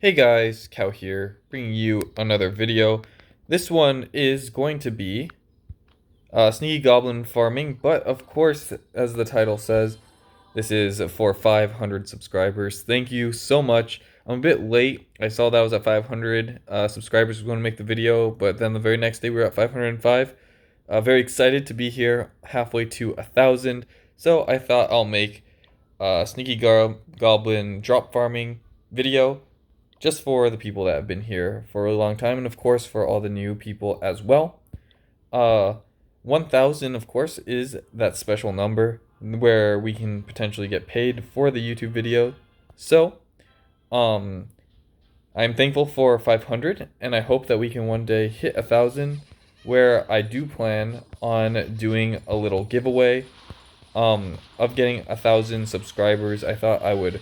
Hey guys, Cow here, bringing you another video. This one is going to be sneaky goblin farming, but of course, as the title says, this is for 500 subscribers. Thank you so much. I'm a bit late. I saw that I was at 500 subscribers was going to make the video, but then the very next day we were at 505. Very excited to be here, halfway to 1,000. So I thought I'll make a sneaky goblin drop farming video just for the people that have been here for a long time, and of course for all the new people as well. 1,000, of course, is that special number where we can potentially get paid for the YouTube video. So, I'm thankful for 500, and I hope that we can one day hit 1,000, where I do plan on doing a little giveaway of getting 1,000 subscribers. I thought I would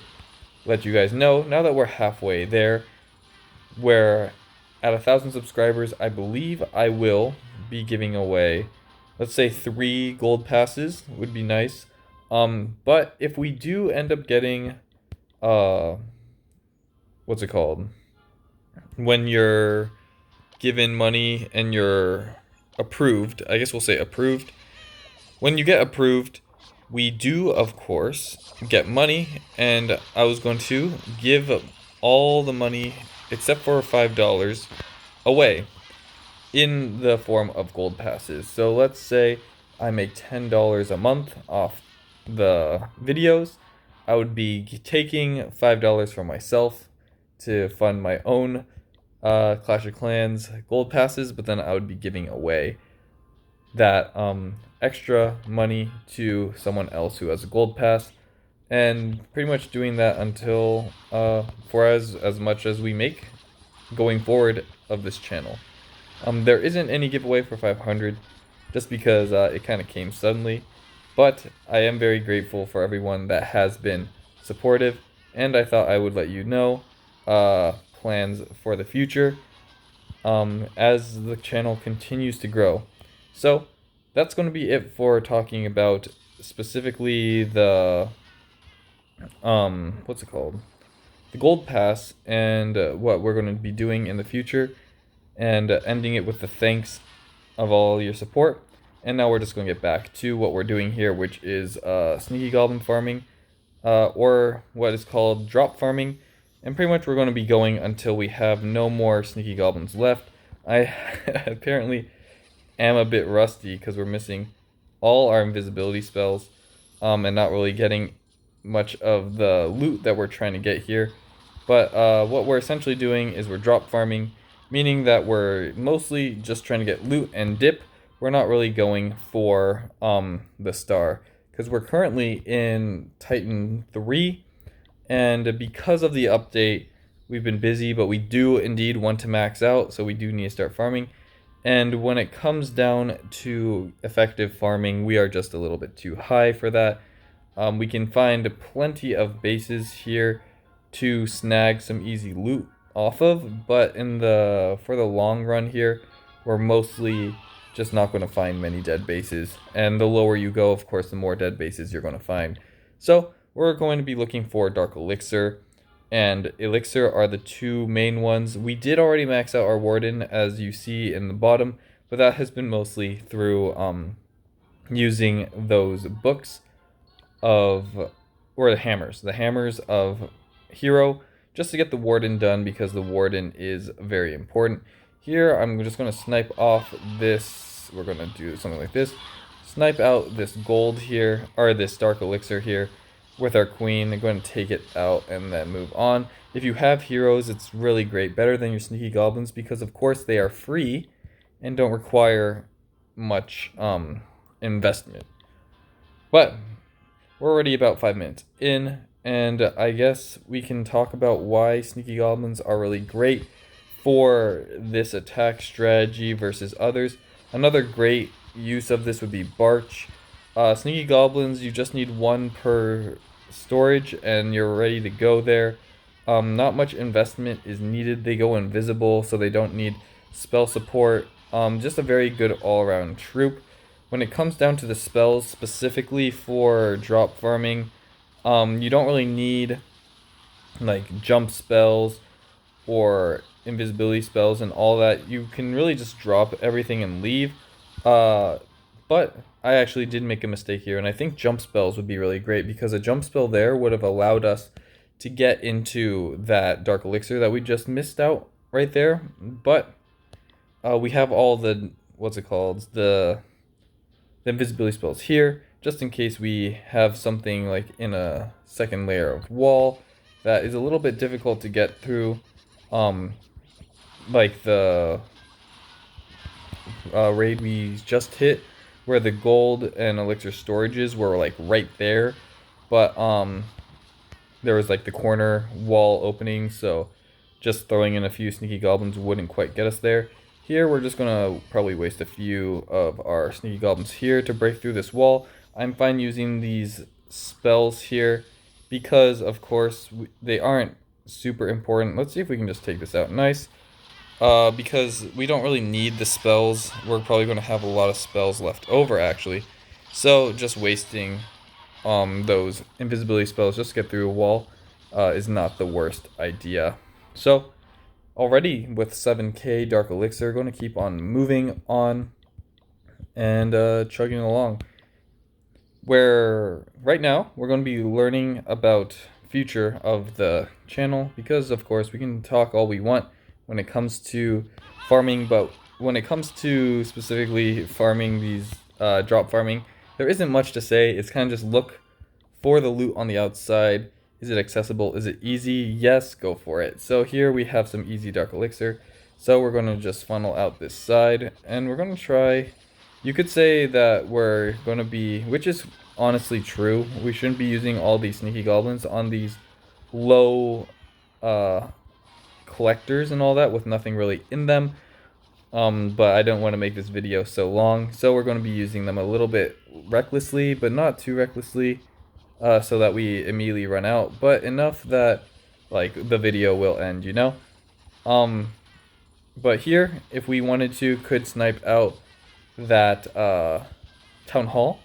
let you guys know, now that we're halfway there, where at 1,000 subscribers, I believe I will be giving away, let's say 3 gold passes would be nice. But if we do end up getting, what's it called? When you're given money and you're approved, I guess we'll say approved. When you get approved, we do, of course, get money, and I was going to give all the money, except for $5, away in the form of gold passes. So let's say I make $10 a month off the videos. I would be taking $5 for myself to fund my own Clash of Clans gold passes, but then I would be giving away that extra money to someone else who has a gold pass, and pretty much doing that until for as much as we make going forward of this channel. There isn't any giveaway for 500 just because it kind of came suddenly, but I am very grateful for everyone that has been supportive, and I thought I would let you know plans for the future as the channel continues to grow. So that's going to be it for talking about specifically the what's it called? The gold pass, and what we're going to be doing in the future, and ending it with the thanks of all your support. And now we're just going to get back to what we're doing here, which is sneaky goblin farming, or what is called drop farming. And pretty much we're going to be going until we have no more sneaky goblins left. I apparently am a bit rusty because we're missing all our invisibility spells, and not really getting much of the loot that we're trying to get here. But what we're essentially doing is we're drop farming, meaning that we're mostly just trying to get loot and dip. We're not really going for the star, because we're currently in Titan 3, and because of the update, we've been busy, but we do indeed want to max out, so we do need to start farming. And when it comes down to effective farming, we are just a little bit too high for that. We can find plenty of bases here to snag some easy loot off of, but for the long run here, we're mostly just not going to find many dead bases. And the lower you go, of course, the more dead bases you're going to find. So we're going to be looking for Dark Elixir and Elixir are the two main ones. We did already max out our Warden, as you see in the bottom, but that has been mostly through using those books of, or the hammers of Hero, just to get the Warden done, because the Warden is very important. Here, I'm just going to snipe off this, we're going to do something like this, snipe out this gold here, or this Dark Elixir here, with our queen. I'm going to take it out and then move on. If you have heroes, it's really great, better than your sneaky goblins, because of course they are free and don't require much investment. But we're already about 5 minutes in, and I guess we can talk about why sneaky goblins are really great for this attack strategy versus others. Another great use of this would be Barch. Sneaky goblins, you just need 1 per storage and you're ready to go there. Not much investment is needed. They go invisible, so they don't need spell support. Just a very good all-around troop. When it comes down to the spells specifically for drop farming, you don't really need like jump spells or invisibility spells and all that, you can really just drop everything and leave. But I actually did make a mistake here, and I think jump spells would be really great, because a jump spell there would have allowed us to get into that Dark Elixir that we just missed out right there. But we have all the, what's it called, the invisibility spells here, just in case we have something like in a second layer of wall that is a little bit difficult to get through, like the raid we just hit, where the gold and elixir storages were like right there, but there was like the corner wall opening, so just throwing in a few sneaky goblins wouldn't quite get us there. Here we're just gonna probably waste a few of our sneaky goblins here to break through this wall. I'm fine using these spells here because, of course, they aren't super important. Let's see if we can just take this out nice. Because we don't really need the spells. We're probably going to have a lot of spells left over, actually. So just wasting those invisibility spells just to get through a wall is not the worst idea. So already with 7k Dark Elixir, going to keep on moving on and chugging along. Where right now we're going to be learning about future of the channel, because of course we can talk all we want when it comes to farming, but when it comes to specifically farming these drop farming, there isn't much to say. It's kind of just look for the loot on the outside. Is it accessible? Is it easy? Yes, go for it. So here we have some easy Dark Elixir. So we're going to just funnel out this side, and we're going to try. You could say that we're going to be, which is honestly true, we shouldn't be using all these sneaky goblins on these low collectors and all that with nothing really in them. But I don't want to make this video so long, so we're going to be using them a little bit recklessly, but not too recklessly, so that we immediately run out, but enough that like the video will end, you know. But here, if we wanted to, could snipe out that town hall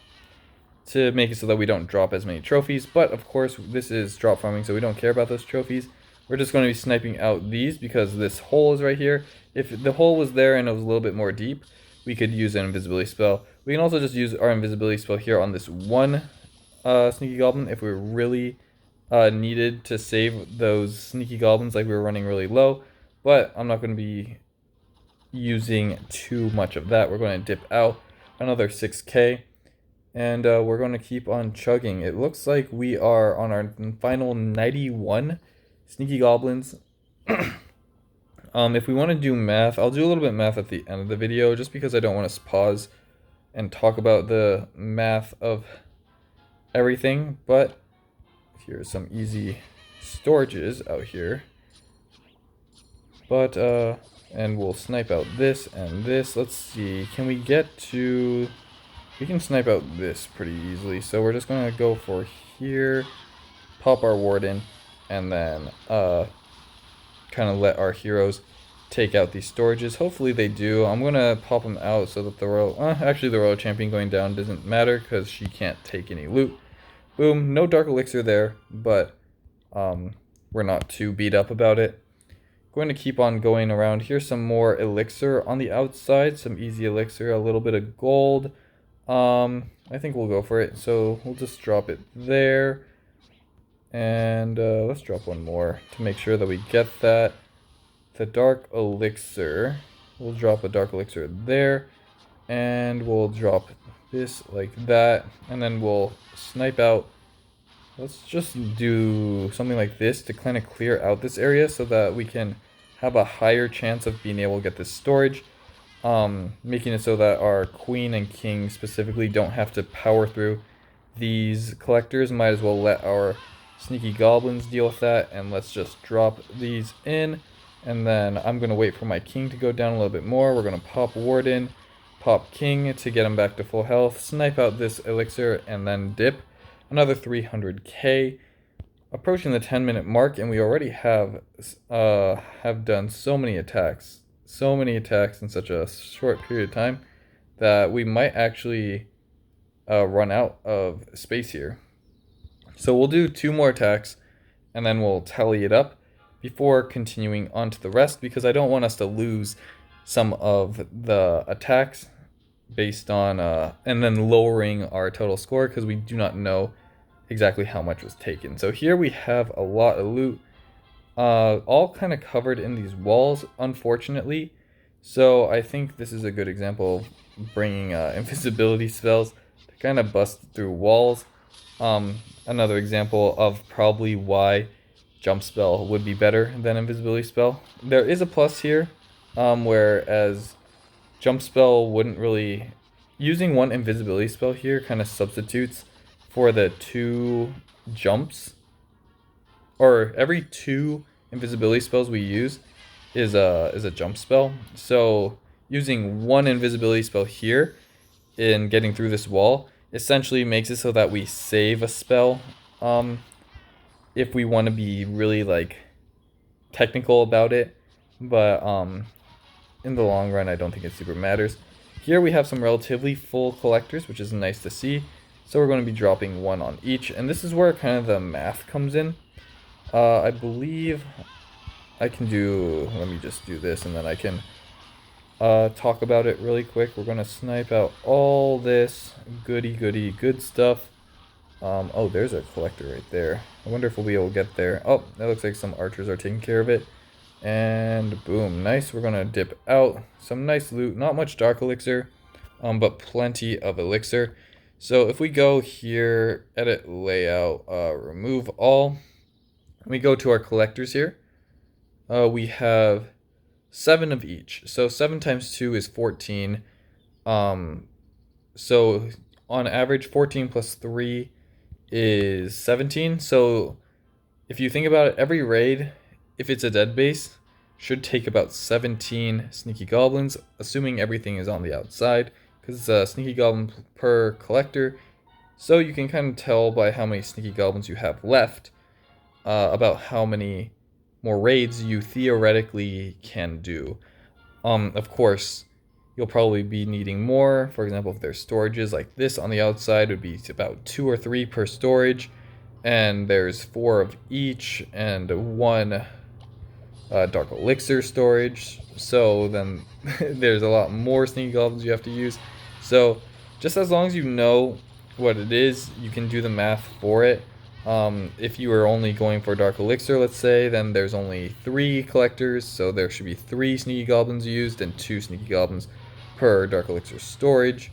to make it so that we don't drop as many trophies. But of course, this is drop farming, so we don't care about those trophies. We're just going to be sniping out these because this hole is right here. If the hole was there and it was a little bit more deep, we could use an invisibility spell. We can also just use our invisibility spell here on this one sneaky goblin if we really needed to save those sneaky goblins, like we were running really low. But I'm not going to be using too much of that. We're going to dip out another 6k, and we're going to keep on chugging. It looks like we are on our final 91 sneaky goblins. If we want to do math, I'll do a little bit of math at the end of the video, just because I don't want to pause and talk about the math of everything. But here's some easy storages out here. But and we'll snipe out this and this. Let's see, can we get to, we can snipe out this pretty easily, so we're just gonna go for here, pop our warden, and then kind of let our heroes take out these storages. Hopefully they do. I'm gonna pop them out so that the royal, actually the royal champion going down doesn't matter because she can't take any loot. Boom, no Dark Elixir there, but we're not too beat up about it. Going to keep on going around. Here's some more elixir on the outside, some easy elixir, a little bit of gold. I think we'll go for it, so we'll just drop it there, and let's drop one more to make sure that we get that. The Dark Elixir, we'll drop a Dark Elixir there, and we'll drop this like that, and then we'll snipe out. Let's just do something like this to kind of clear out this area so that we can have a higher chance of being able to get this storage, making it so that our queen and king specifically don't have to power through these collectors. Might as well let our sneaky goblins deal with that, and let's just drop these in, and then I'm going to wait for my king to go down a little bit more. We're going to pop warden, pop king to get him back to full health, snipe out this elixir, and then dip. Another 300k. Approaching the 10-minute mark, and we already have done so many attacks in such a short period of time that we might actually run out of space here. So we'll do 2 more attacks, and then we'll tally it up, before continuing on to the rest, because I don't want us to lose some of the attacks based on and then lowering our total score because we do not know exactly how much was taken. So here we have a lot of loot, all kind of covered in these walls, unfortunately. So I think this is a good example of bringing invisibility spells to kind of bust through walls. Another example of probably why jump spell would be better than invisibility spell. There is a plus here, whereas jump spell wouldn't really... Using one invisibility spell here kind of substitutes for the 2 jumps. Or every 2 invisibility spells we use is a jump spell. So using one invisibility spell here in getting through this wall essentially makes it so that we save a spell if we want to be really like technical about it, but in the long run I don't think it super matters. Here we have some relatively full collectors, which is nice to see, so we're going to be dropping 1 on each, and this is where kind of the math comes in. I believe I can do, let me just do this and then I can talk about it really quick. We're going to snipe out all this good stuff. Oh, there's a collector right there. I wonder if we'll be able to get there. Oh, that looks like some archers are taking care of it. And boom, nice. We're going to dip out. Some nice loot. Not much Dark Elixir, but plenty of Elixir. So if we go here, edit layout, remove all. We go to our collectors here. We have 7 of each. So 7 times 2 is 14. So on average, 14 plus 3 is 17. So if you think about it, every raid, if it's a dead base, should take about 17 sneaky goblins, assuming everything is on the outside, because it's a sneaky goblin per collector. So you can kind of tell by how many sneaky goblins you have left about how many more raids you theoretically can do. Of course, you'll probably be needing more. For example, if there's storages like this on the outside, it would be about 2 or 3 per storage, and there's 4 of each and 1 Dark Elixir storage. So then there's a lot more sneaky goblins you have to use. So just as long as you know what it is, you can do the math for it. If you are only going for Dark Elixir, let's say, then there's only 3 collectors, so there should be 3 sneaky goblins used and 2 sneaky goblins per Dark Elixir storage.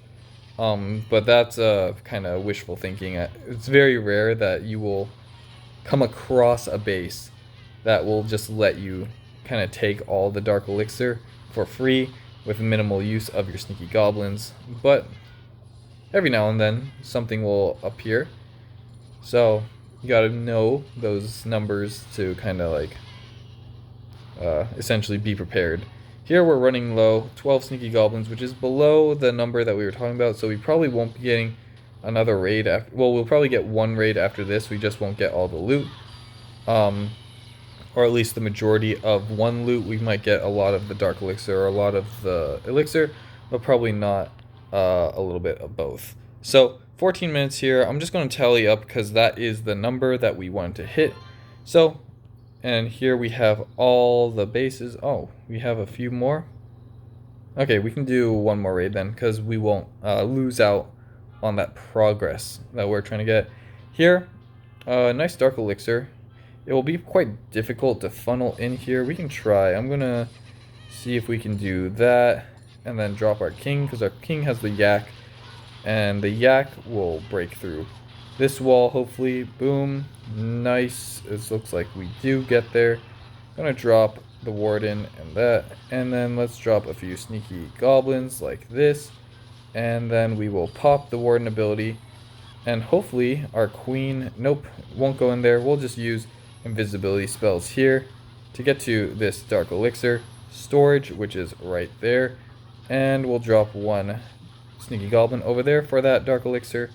But that's kind of wishful thinking. It's very rare that you will come across a base that will just let you kind of take all the Dark Elixir for free with minimal use of your sneaky goblins. But every now and then something will appear. So you gotta know those numbers to kind of like essentially be prepared. Here we're running low, 12 sneaky goblins, which is below the number that we were talking about, so we probably won't be getting another raid after. Well, we'll probably get 1 raid after this, we just won't get all the loot. Or at least the majority of 1 loot. We might get a lot of the Dark Elixir or a lot of the Elixir, but probably not a little bit of both. So 14 minutes here. I'm just going to tally up because that is the number that we wanted to hit. So, and here we have all the bases. Oh, we have a few more. Okay, we can do 1 more raid then because we won't lose out on that progress that we're trying to get. Here, nice Dark Elixir. It will be quite difficult to funnel in here. We can try. I'm going to see if we can do that and then drop our king because our king has the yak. And the yak will break through this wall, hopefully. Boom. Nice. It looks like we do get there. Gonna drop the warden and that. And then let's drop a few sneaky goblins like this. And then we will pop the warden ability. And hopefully our queen, nope, won't go in there. We'll just use invisibility spells here to get to this Dark Elixir storage, which is right there. And we'll drop 1 sneaky goblin over there for that Dark Elixir,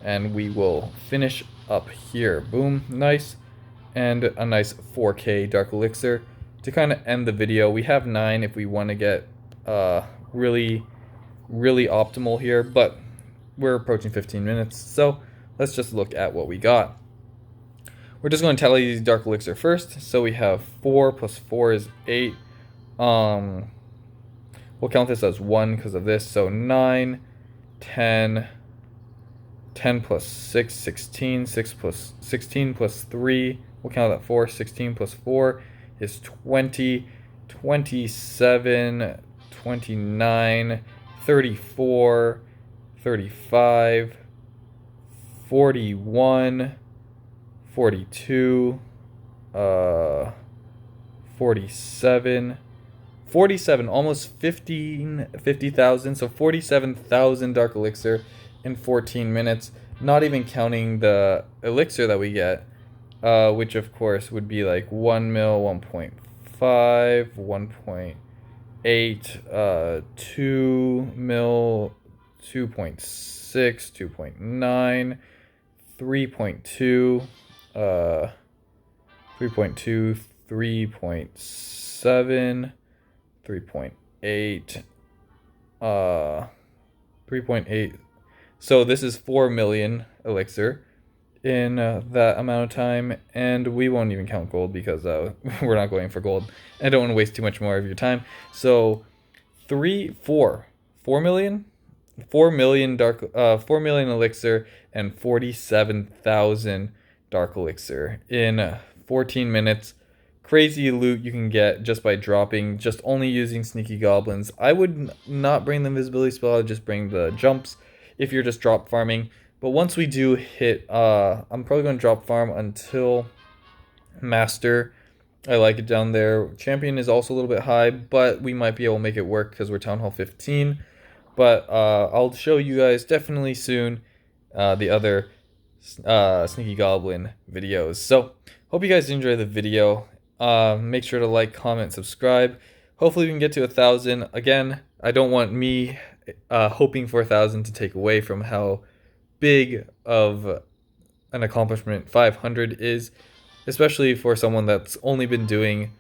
and we will finish up here. Boom, nice. And a nice 4K Dark Elixir to kind of end the video. We have 9 if we want to get really optimal here, but we're approaching 15 minutes, so let's just look at what we got. we're just going to tally these Dark Elixir first. So we have 4 plus 4 is 8. We'll count this as 1 because of this. So 9, 10, 10 plus 6, 16, 6 plus 16 plus 3. We'll count that 4. 16 plus 4 is 20, 27, 29, 34, 35, 41, 42, 47, 47, almost 50,000. So 47,000 Dark Elixir in 14 minutes, not even counting the elixir that we get, which of course would be like 1 mil, 1.5, 1.8, 2 mil, 2.6, 2.9, 3.2, 3.2, 3.7, 3.8, 3.8. So this is 4 million elixir in that amount of time, and we won't even count gold because we're not going for gold. I don't want to waste too much more of your time. So 4 million, 4 million 4 million elixir and 47,000 Dark Elixir in 14 minutes. Crazy loot you can get just by dropping, just only using sneaky goblins. I would not bring the invisibility spell, I'd just bring the jumps if you're just drop farming. But once we do hit, I'm probably going to drop farm until Master. I like it down there. Champion is also a little bit high, but we might be able to make it work because we're Town Hall 15. But I'll show you guys definitely soon the other Sneaky Goblin videos. So, hope you guys enjoy the video. Make sure to like, comment, subscribe. Hopefully we can get to 1,000. Again, I don't want me hoping for 1,000 to take away from how big of an accomplishment 500 is, especially for someone that's only been doing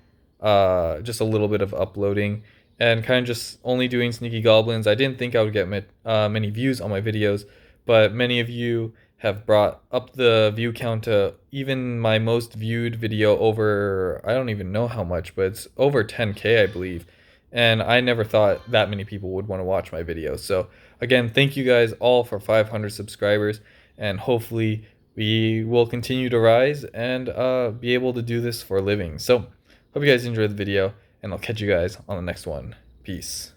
just a little bit of uploading and kind of just only doing Sneaky Goblins. I didn't think I would get many views on my videos, but many of you have brought up the view count to even my most viewed video over, I don't even know how much, but it's over 10K, I believe. And I never thought that many people would want to watch my videos. So again, thank you guys all for 500 subscribers, and hopefully we will continue to rise and be able to do this for a living. So hope you guys enjoyed the video, and I'll catch you guys on the next one. Peace.